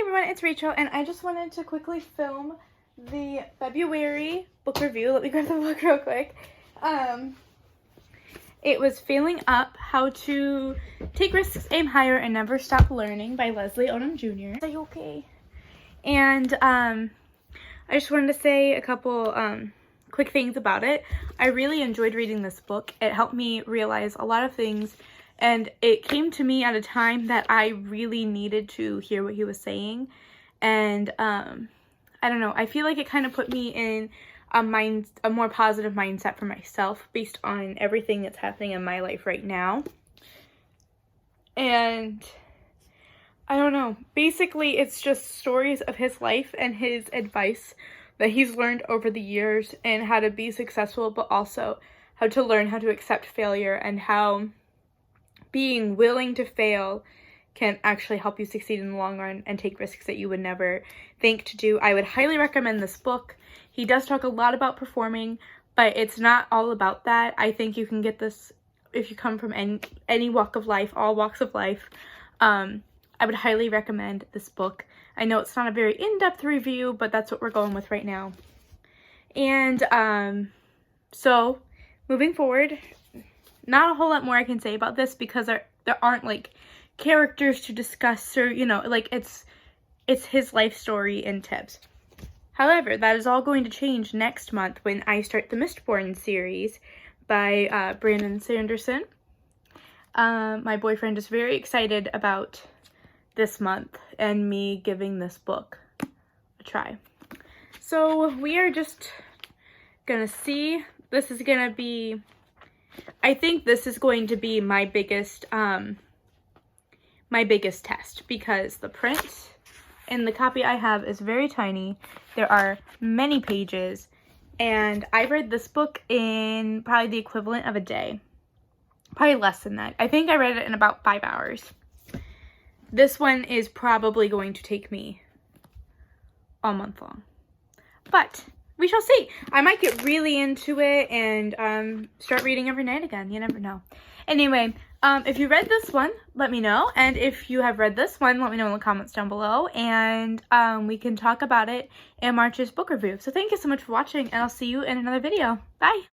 everyone, it's Rachel, and I just wanted to quickly film the February book review. Let me grab the book real quick. It was Failing Up, How to Take Risks, Aim Higher, and Never Stop Learning by Leslie Odom Jr. Are you okay? And I just wanted to say a couple quick things about it. I really enjoyed reading this book. It helped me realize a lot of things, and it came to me at a time that I really needed to hear what he was saying. And I don't know, I feel like it kind of put me in a more positive mindset for myself based on everything that's happening in my life right now. And I don't know, basically it's just stories of his life and his advice that he's learned over the years, and how to be successful, but also how to learn how to accept failure, and how being willing to fail can actually help you succeed in the long run and take risks that you would never think to do. I would highly recommend this book. He does talk a lot about performing, but it's not all about that. I think you can get this if you come from any walk of life, all walks of life. I would highly recommend this book. I know it's not a very in-depth review, but that's what we're going with right now. And so moving forward, not a whole lot more I can say about this, because there aren't like characters to discuss, or like it's his life story and tips. However, that is all going to change next month when I start the Mistborn series by Brandon Sanderson. My boyfriend is very excited about this month and me giving this book a try. So we are just gonna see. This is gonna be, I think this is going to be my biggest test, because the print in the copy I have is very tiny. There are many pages, and I read this book in probably the equivalent of a day. Probably less than that. I think I read it in about 5 hours. This one is probably going to take me all month long, but we shall see. I might get really into it and start reading every night again. You never know. Anyway, if you read this one, let me know. And if you have read this one, let me know in the comments down below. And we can talk about it in March's book review. So thank you so much for watching, and I'll see you in another video. Bye!